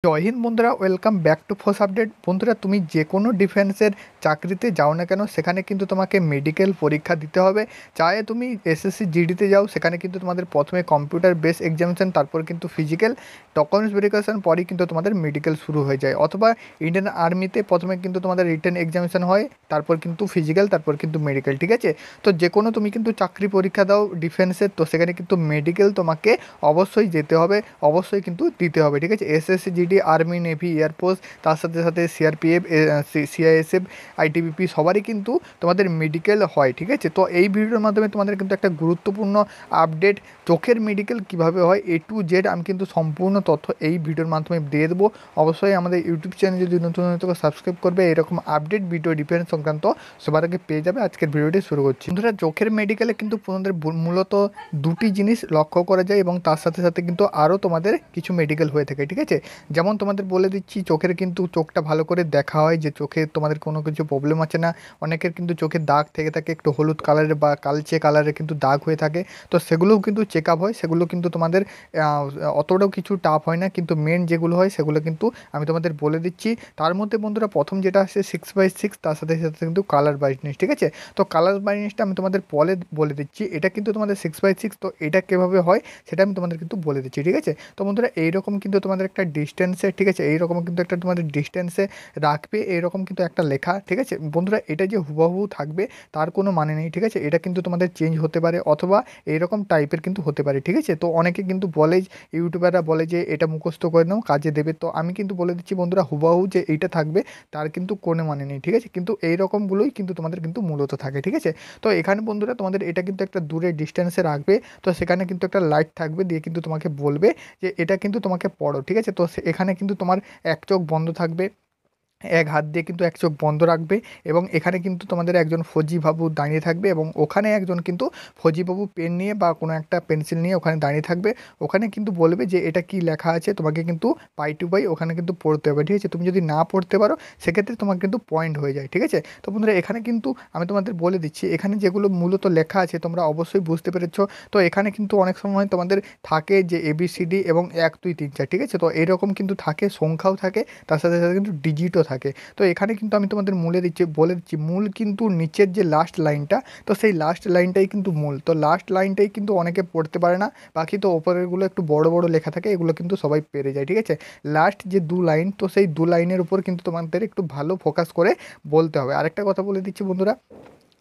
জয় হিন্দ বন্ধুরা, welcome back to force update. বন্ধুরা, তুমি যে কোনো ডিফেন্সের চাকরিতে যাও না কেন, সেখানে কিন্তু তোমাকে মেডিকেল পরীক্ষা দিতে হবে। চাহে তুমি এসএসসি জিডিতে যাও, সেখানে কিন্তু তোমাদের প্রথমে কম্পিউটার বেস এক্সামিনেশন, তারপর কিন্তু ফিজিক্যাল ডকুমেন্টস ভেরিফিকেশন, পরই কিন্তু তোমাদের মেডিকেল শুরু হয়ে যায়। অথবা ইন্ডিয়ান আর্মিতে প্রথমে কিন্তু তোমাদের রিটেন এক্সামিনেশন হয়, তারপর কিন্তু ফিজিক্যাল, তারপর কিন্তু মেডিকেল। ঠিক আছে, তো যে কোনো তুমি কিন্তু চাকরি পরীক্ষা দাও ডিফেন্সের, তো সেখানে কিন্তু মেডিকেল তোমাকে অবশ্যই যেতে হবে, অবশ্যই কিন্তু দিতে হবে। ঠিক আছে, SSC GD, army, navy, air force, তার সাথে সাথে সিআরপিএফ, সিআইএসএফ, আইটিবিপি, সবারই কিন্তু তোমাদের মেডিকেল হয়। ঠিক আছে, তো এই ভিডিওর মাধ্যমে তোমাদের কিন্তু একটা গুরুত্বপূর্ণ আপডেট, চোখের মেডিকেল কিভাবে হয় A to Z, আমি কিন্তু সম্পূর্ণ তথ্য এই ভিডিওর মাধ্যমে দিয়ে দেবো। অবশ্যই আমাদের ইউটিউব চ্যানেল যদি নতুন সাবস্ক্রাইব করবে, এরকম আপডেট ভিডিও ডিফেন্স সংক্রান্ত সবার আগে পেয়ে যাবে। আজকের ভিডিওটি শুরু করছি। বন্ধুরা, চোখের মেডিকেলে কিন্তু তোমাদের মূলত দুটি জিনিস লক্ষ্য করা যায়, এবং তার সাথে সাথে কিন্তু আরও তোমাদের কিছু মেডিকেল হয়ে থাকে। ঠিক আছে, যেমন তোমাদের বলে দিচ্ছি, চোখের কিন্তু চোখটা ভালো করে দেখা হয় যে চোখে তোমাদের কোনো কিছু প্রবলেম আছে না। অনেকের কিন্তু চোখের দাগ থেকে থাকে, একটু হলুদ কালারের বা কালচে কালারের কিন্তু দাগ হয়ে থাকে, তো সেগুলোও কিন্তু চেক আপ হয়। সেগুলো কিন্তু তোমাদের অতটাও কিছু টাফ হয় না, কিন্তু মেন যেগুলো হয় সেগুলো কিন্তু আমি তোমাদের বলে দিচ্ছি। তার মধ্যে বন্ধুরা, প্রথম যেটা আসছে 6/6, তার সাথে সাথে কিন্তু কালার ব্রাইটনেস। ঠিক আছে, তো কালার ব্রাইটনেসটা আমি তোমাদের বলে দিচ্ছি। এটা কিন্তু তোমাদের 6/6, তো এটা কীভাবে হয় সেটা আমি তোমাদের কিন্তু বলে দিচ্ছি। ঠিক আছে, তো বন্ধুরা, এইরকম কিন্তু তোমাদের একটা ডিস্টেন্সে, ঠিক আছে, এইরকম কিন্তু একটা তোমাদের ডিস্টেন্সে রাখবে, এইরকম কিন্তু একটা লেখা। ঠিক আছে বন্ধুরা, এটা যে হুবহু থাকবে তার কোনো মানে নেই। ঠিক আছে, এটা কিন্তু তোমাদের চেঞ্জ হতে পারে, অথবা এইরকম টাইপের কিন্তু হতে পারে। ঠিক আছে, তো অনেকে কিন্তু বলে, ইউটিউবাররা বলে যে এটা মুখস্থ করে নাও, কাজে দেবে। তো আমি কিন্তু বলে দিচ্ছি বন্ধুরা, হুবহু যে এইটা থাকবে তার কিন্তু কোনো মানে নেই। ঠিক আছে, কিন্তু এইরকমগুলোই কিন্তু তোমাদের কিন্তু মূলত থাকে। ঠিক আছে, তো এখানে বন্ধুরা তোমাদের এটা কিন্তু একটা দূরে ডিস্টেন্সে রাখবে, তো সেখানে কিন্তু একটা লাইট থাকবে, দিয়ে কিন্তু তোমাকে বলবে যে এটা কিন্তু তোমাকে পড়ো। ঠিক আছে, তো এখানে কিন্তু তোমার এক চোখ বন্ধ থাকবে, এক হাত দিয়ে কিন্তু এক চোখ বন্ধ রাখবে, এবং এখানে কিন্তু তোমাদের একজন ফৌজিবাবু দাঁড়িয়ে থাকবে, এবং ওখানে একজন কিন্তু ফৌজিবাবু পেন নিয়ে বা কোনো একটা পেন্সিল নিয়ে ওখানে দাঁড়িয়ে থাকবে। ওখানে কিন্তু বলবে যে এটা কি লেখা আছে, তোমাকে কিন্তু পাই টু পাই ওখানে কিন্তু পড়তে হবে। ঠিক আছে, তুমি যদি না পড়তে পারো সেক্ষেত্রে তোমার কিন্তু পয়েন্ট হয়ে যায়। ঠিক আছে, তো বন্ধুরা, এখানে কিন্তু আমি তোমাদের বলে দিচ্ছি, এখানে যেগুলো মূলত লেখা আছে তোমরা অবশ্যই বুঝতে পেরেছো। তো এখানে কিন্তু অনেক সময় তোমাদের থাকে যে ABCD এবং 1 2 3 4। ঠিক আছে, তো এরকম কিন্তু থাকে, সংখ্যাও থাকে, তার সাথে সাথে কিন্তু ডিজিটও থাকে। তো এখানে কিন্তু আমি তোমাদের বলে দিচ্ছি, মূল কিন্তু নিচের যে লাস্ট লাইনটা, তো সেই লাস্ট লাইনটাই কিন্তু মূল। তো লাস্ট লাইনটাই কিন্তু অনেকে পড়তে পারে না, বাকি তো ওপরেরগুলো একটু বড় বড় লেখা থাকে, এগুলো কিন্তু সবাই পেরে যায়। ঠিক আছে, লাস্ট যে 2 লাইন, তো সেই 2 লাইনের উপর কিন্তু তোমাদের একটু ভালো ফোকাস করে বলতে হবে। আরেকটা কথা বলে দিচ্ছি বন্ধুরা,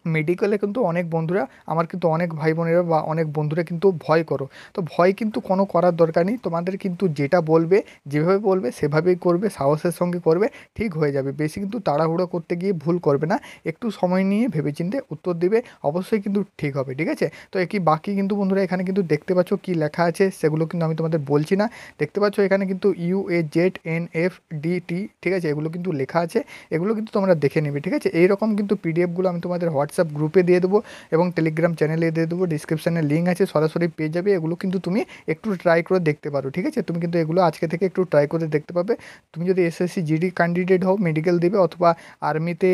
মেডিকেলে কিন্তু অনেক বন্ধুরা, আমার কিন্তু অনেক ভাই বোনেরা বা অনেক বন্ধুরা কিন্তু ভয় করো। তো ভয় কিন্তু কোনো করার দরকার নেই, তোমাদের কিন্তু যেটা বলবে, যেভাবে বলবে সেভাবেই করবে, সাহসের সঙ্গে করবে, ঠিক হয়ে যাবে। বেশি কিন্তু তাড়াহুড়ো করতে গিয়ে ভুল করবে না, একটু সময় নিয়ে ভেবেচিন্তে উত্তর দিবে, অবশ্যই কিন্তু ঠিক হবে। ঠিক আছে, তো একই বাকি কিন্তু বন্ধুরা, এখানে কিন্তু দেখতে পাচ্ছ কী লেখা আছে, সেগুলো কিন্তু আমি তোমাদের বলছি না। দেখতে পাচ্ছ এখানে কিন্তু UAZNFDT, ঠিক আছে, এগুলো কিন্তু লেখা আছে, এগুলো কিন্তু তোমরা দেখে নেবে। ঠিক আছে, এইরকম কিন্তু পিডিএফগুলো আমি তোমাদের হোয়াটসঅ্যাপ গ্রুপে দিয়ে দেবো, এবং টেলিগ্রাম চ্যানেলে দিয়ে দেবো, ডিসক্রিপশানে লিঙ্ক আছে, সরাসরি পেয়ে যাবে। এগুলো কিন্তু তুমি একটু ট্রাই করে দেখতে পারো। ঠিক আছে, তুমি কিন্তু এগুলো আজকে থেকে একটু ট্রাই করে দেখতে পাবে। তুমি যদি এসএসসি জিডি ক্যান্ডিডেট হও, মেডিকেল দিবে, অথবা আর্মিতে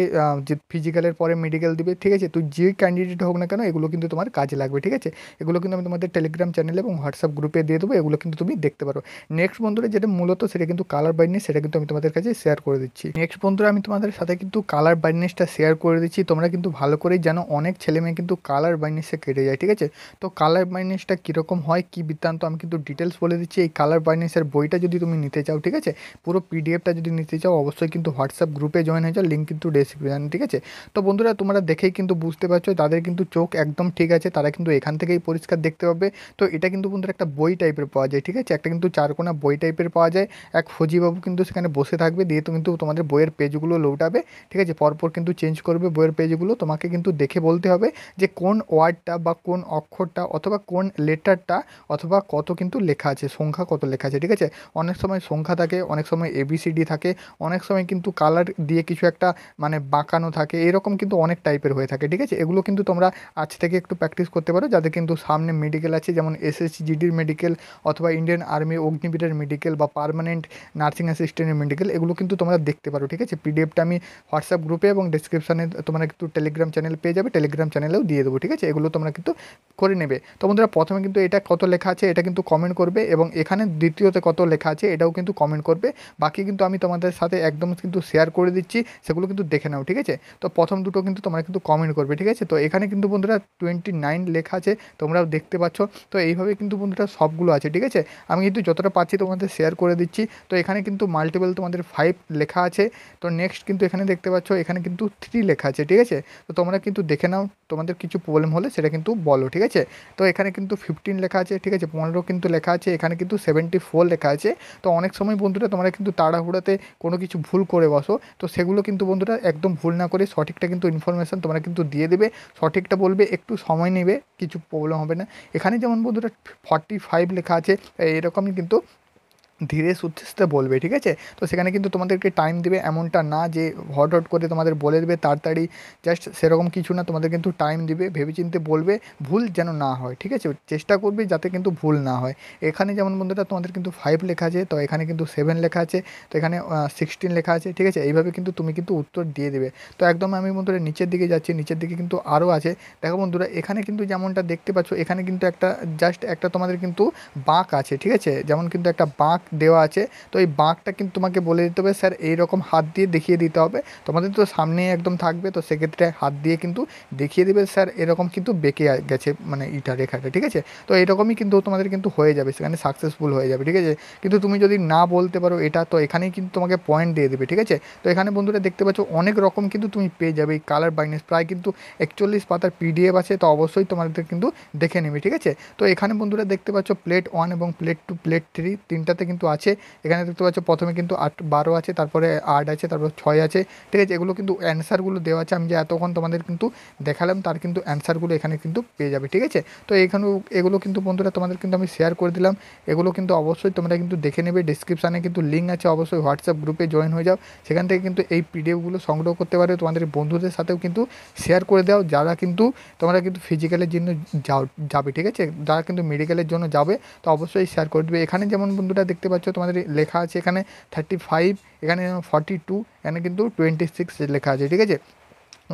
যে ফিজিক্যালের পরে মেডিকেল দিবে। ঠিক আছে, তুই যে ক্যান্ডিডেট হোক না কেন, এগুলো কিন্তু তোমার কাজে লাগবে। ঠিক আছে, এগুলো কিন্তু আমি তোমাদের টেলিগ্রাম চ্যানেলে এবং হোয়াটসঅ্যাপ গ্রুপে দিয়ে দেবো, এগুলো কিন্তু তুমি দেখতে পারো। নেক্সট বন্ধুরা, যেটা মূলত সেটা কিন্তু কালার ব্রাইটনেস, সেটা কিন্তু আমি তোমাদের কাছে শেয়ার করে দিচ্ছি। নেক্সট বন্ধুরা, আমি তোমাদের সাথে কিন্তু কালার ব্রাইটনেসটা শেয়ার করে দিচ্ছি। তোমরা কিন্তু ভালো করেই জানো, অনেক ছেলেমেয়ে কিন্তু কালার ব্রাইটনেসে কেটে যায়। ঠিক আছে, তো কালার ব্রাইটনেসটা কীরকম হয়, কী বৃত্তান্ত, আমি কিন্তু ডিটেলস বলে দিচ্ছি। এই কালার ব্রাইটনেসের বইটা যদি তুমি নিতে চাও, ঠিক আছে, পুরো পিডিএফটা যদি নিতে চাও, অবশ্যই কিন্তু হোয়াটসঅ্যাপ গ্রুপে জয়েন হয়ে যাও, লিঙ্ক কিন্তু ডেসক্রিপশন। ঠিক আছে, তো বন্ধুরা, তোমরা দেখেই কিন্তু বুঝতে পারছো, তাদের কিন্তু চোখ একদম ঠিক আছে, তারা কিন্তু এখান থেকেই পরিষ্কার দেখতে পাবে। তো এটা কিন্তু বন্ধুরা একটা বই টাইপের পাওয়া যায়। ঠিক আছে, একটা কিন্তু চারকোনা বই টাইপের পাওয়া যায়, এক ফৌজিবাবু কিন্তু সেখানে বসে থাকবে, দিয়ে তো কিন্তু তোমাদের বইয়ের পেজগুলো লোটাবে। ঠিক আছে, পরপর কিন্তু চেঞ্জ করবে বইয়ের পেজগুলো, তোমাকে কিন্তু দেখে বলতে হবে যে কোন ওয়ার্ডটা বা কোন অক্ষরটা অথবা কোন লেটারটা, অথবা কত কিন্তু লেখা আছে, সংখ্যা কত লেখা আছে। ঠিক আছে, অনেক সময় সংখ্যা থাকে, অনেক সময় ABCD থাকে, অনেক সময় কিন্তু কালার দিয়ে কিছু একটা মানে বাঁকানো থাকে, এরকম কিন্তু অনেক টাইপের হয়ে থাকে। ঠিক আছে, এগুলো কিন্তু তোমরা আজ থেকে একটু প্র্যাকটিস করতে পারো, যাদের কিন্তু সামনে মেডিকেল আছে, যেমন SSC জিডির মেডিকেল, অথবা ইন্ডিয়ান আর্মি অগ্নিবীরের মেডিকেল, বা পার্মানেন্ট নার্সিং অ্যাসিস্ট্যান্টের মেডিকেল, এগুলো কিন্তু তোমরা দেখতে পারো। ঠিক আছে, পিডিএফটা আমি হোয়াটসঅ্যাপ গ্রুপে এবং ডিসক্রিপশানে তোমরা একটু টেলিগ্রাম চ্যানেল চ্যানেল পেয়ে যাবে, টেলিগ্রাম চ্যানেলেও দিয়ে দেবো, ঠিক আছে? এগুলো তোমরা কিন্তু করে নেবে। তো বন্ধুরা প্রথমে কিন্তু এটা কত লেখা আছে এটা কিন্তু কমেন্ট করবে, এবং এখানে দ্বিতীয়তে কত লেখা আছে এটাও কিন্তু কমেন্ট করবে। বাকি কিন্তু আমি তোমাদের সাথে একদম কিন্তু শেয়ার করে দিচ্ছি, সেগুলো কিন্তু দেখে নাও, ঠিক আছে? তো প্রথম দুটো কিন্তু তোমরা কিন্তু কমেন্ট করবে, ঠিক আছে? তো এখানে কিন্তু বন্ধুরা 29 লেখা আছে, তোমরাও দেখতে পাচ্ছ। তো এইভাবে কিন্তু বন্ধুরা সবগুলো আছে, ঠিক আছে? আমি কিন্তু যতটা পাচ্ছি তোমাদের শেয়ার করে দিচ্ছি। তো এখানে কিন্তু মাল্টিপল তোমাদের 5 লেখা আছে। তো নেক্সট কিন্তু এখানে দেখতে পাচ্ছ এখানে কিন্তু 3 লেখা আছে, ঠিক আছে? তো তোমরা কিন্তু দেখে নাও, তোমাদের কিছু প্রবলেম হলে সেটা কিন্তু বলো, ঠিক আছে? তো এখানে কিন্তু 15 লেখা আছে, ঠিক আছে? 15 কিন্তু লেখা আছে, এখানে কিন্তু 74 লেখা আছে। তো অনেক সময় বন্ধুরা তোমরা কিন্তু তাড়াহুড়াতে কোনো কিছু ভুল করে বসো, তো সেগুলো কিন্তু বন্ধুরা একদম ভুল না করে সঠিকটা কিন্তু ইনফরমেশান তোমরা কিন্তু দিয়ে দেবে, সঠিকটা বলবে, একটু সময় নেবে, কিছু প্রবলেম হবে না। এখানে যেমন বন্ধুরা 45 লেখা আছে, এরকমই কিন্তু ধীরে সুস্থে বলবে, ঠিক আছে? তো সেখানে কিন্তু তোমাদেরকে টাইম দেবে, এমনটা না যে হট করে তোমাদের বলে দেবে তাড়াতাড়ি, জাস্ট সেরকম কিছু না, তোমাদের কিন্তু টাইম দিবে, ভেবেচিন্তে বলবে, ভুল যেন না হয়, ঠিক আছে? চেষ্টা করবে যাতে কিন্তু ভুল না হয়। এখানে যেমন বন্ধুরা তোমাদের কিন্তু 5 লেখা আছে, তো এখানে কিন্তু 7 লেখা আছে, তো এখানে 16 লেখা আছে, ঠিক আছে? এইভাবে কিন্তু তুমি কিন্তু উত্তর দিয়ে দেবে। তো একদম আমি বন্ধুরা নিচের দিকে যাচ্ছি, নিচের দিকে কিন্তু আরও আছে। দেখো বন্ধুরা এখানে কিন্তু যেমনটা দেখতে পাচ্ছ, এখানে কিন্তু একটা জাস্ট একটা তোমাদের কিন্তু বাঁক আছে, ঠিক আছে? যেমন কিন্তু একটা বাঁক দেওয়া আছে, তো এই বাঁকটা কিন্তু তোমাকে বলে দিতে হবে স্যার এইরকম হাত দিয়ে দেখিয়ে দিতে হবে। তোমাদের তো সামনেই একদম থাকবে, তো সেক্ষেত্রে হাত দিয়ে কিন্তু দেখিয়ে দেবে স্যার এরকম কিন্তু বেঁকে গেছে মানে ইটা রেখাটা, ঠিক আছে? তো এরকমই কিন্তু তোমাদের কিন্তু হয়ে যাবে, সেখানে সাকসেসফুল হয়ে যাবে, ঠিক আছে? কিন্তু তুমি যদি না বলতে পারো এটা, তো এখানেই কিন্তু তোমাকে পয়েন্ট দিয়ে দেবে, ঠিক আছে? তো এখানে বন্ধুরা দেখতে পাচ্ছ অনেক রকম কিন্তু তুমি পেয়ে যাবে এই কালার বাইন্ডস, প্রায় কিন্তু 41 পাতার PDF আছে, তো অবশ্যই তোমাদের কিন্তু দেখে নেবে, ঠিক আছে? তো এখানে বন্ধুরা দেখতে পাচ্ছ প্লেট 1 এবং প্লেট 2 প্লেট 3 তিনটাতে কিন্তু আছে। এখানে দেখতে পাচ্ছ প্রথমে কিন্তু 12 আছে, তারপরে 8 আছে, তারপর 6 আছে, ঠিক আছে? এগুলো কিন্তু অ্যান্সারগুলো দেওয়া আছে, আমি যে এতক্ষণ তোমাদের কিন্তু দেখালাম তার কিন্তু অ্যান্সারগুলো এখানে কিন্তু পেয়ে যাবে, ঠিক আছে? তো এখানেও এগুলো কিন্তু বন্ধুরা তোমাদের কিন্তু আমি শেয়ার করে দিলাম, এগুলো কিন্তু অবশ্যই তোমরা কিন্তু দেখে নেবে। ডিসক্রিপশানে কিন্তু লিঙ্ক আছে, অবশ্যই হোয়াটসঅ্যাপ গ্রুপে জয়েন হয়ে যাও, সেখান থেকে কিন্তু এই PDFগুলো সংগ্রহ করতে পারো, তোমাদের বন্ধুদের সাথেও কিন্তু শেয়ার করে দাও, যারা কিন্তু তোমরা কিন্তু ফিজিক্যালের জন্য যাবে, ঠিক আছে? যারা কিন্তু মেডিকেলের জন্য যাবে, তো অবশ্যই শেয়ার করে দেবে। এখানে যেমন বন্ধুরা দেখতে পাচ্ছ তোমাদের লেখা আছে এখানে 35, এখানে 42, এখানে কিন্তু 26 লেখা আছে, ঠিক আছে?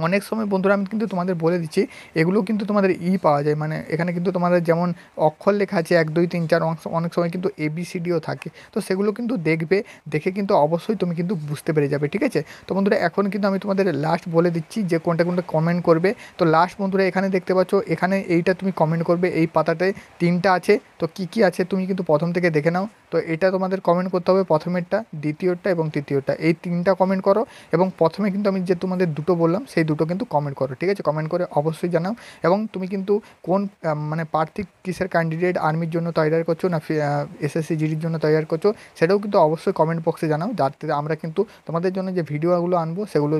অনেক সময় বন্ধুরা আমি কিন্তু তোমাদের বলে দিচ্ছি, এগুলো কিন্তু তোমাদের পাওয়া যায়, মানে এখানে কিন্তু তোমাদের যেমন অক্ষর লেখা আছে 1 2 3 4, অনেক সময় কিন্তু ABCDও থাকে, তো সেগুলো কিন্তু দেখবে, দেখে কিন্তু অবশ্যই তুমি কিন্তু বুঝতে পেরে যাবে, ঠিক আছে? তো বন্ধুরা এখন কিন্তু আমি তোমাদের লাস্ট বলে দিচ্ছি যে কোনটা কোনটা কমেন্ট করবে। তো লাস্ট বন্ধুরা এখানে দেখতে পাচ্ছ, এখানে এইটা তুমি কমেন্ট করবে, এই পাতাটায় 3টা আছে, তো কী আছে তুমি কিন্তু প্রথম থেকে দেখে নাও। তো এটা তোমাদের কমেন্ট করতে হবে, প্রথমেরটা, দ্বিতীয়টা এবং তৃতীয়টা, এই 3টা কমেন্ট করো। এবং প্রথমে কিন্তু আমি যে তোমাদের দুটো বললাম সেই দুটো কিন্তু কমেন্ট করো, ঠিক আছে? কমেন্ট করে অবশ্যই জানাও। এবং তুমি কিন্তু কোন মানে প্রার্থী কিসের ক্যান্ডিডেট, আর্মির জন্য তৈরি করছো না SSC GDর জন্য তৈরি করছো, সেটাও কিন্তু অবশ্যই কমেন্ট বক্সে জানাও, যাতে আমরা কিন্তু তোমাদের জন্য যে ভিডিওগুলো আনবো সেগুলো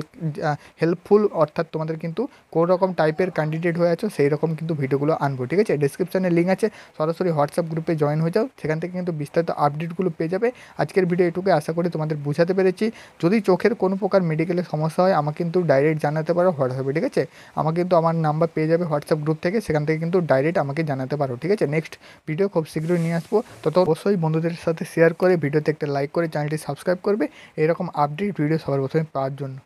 হেল্পফুল, অর্থাৎ তোমাদের কিন্তু কোন রকম টাইপের ক্যান্ডিডেট হয়ে আছো সেই রকম কিন্তু ভিডিওগুলো আনবো, ঠিক আছে? ডিসক্রিপশানে লিঙ্ক আছে, সরাসরি হোয়াটসঅ্যাপ গ্রুপে জয়েন হয়ে যাও, সেখান থেকে কিন্তু বিস্তারিত আপডেটগুলো পেয়ে যাবে। আজকের ভিডিও এটুকু, আশা করি তোমাদের বোঝাতে পেরেছি। যদি চোখের কোনো প্রকার মেডিকেলের সমস্যা হয় আমাকে কিন্তু ডাইরেক্ট জানাতে পারো হোয়াটসঅ্যাপে, ঠিক আছে? আমাকে কিন্তু আমার নাম্বার পেয়ে যাবে হোয়াটসঅ্যাপ গ্রুপ থেকে, সেখান থেকে কিন্তু ডাইরেক্ট আমাকে জানাতে পারো, ঠিক আছে? নেক্সট ভিডিও খুব শীঘ্রই নিয়ে আসবো, তো অবশ্যই বন্ধুদের সাথে শেয়ার করে, ভিডিওতে একটা লাইক করে চ্যানেলটি সাবস্ক্রাইব করবে এরকম আপডেট ভিডিও সবার প্রথমে পাওয়ার জন্য।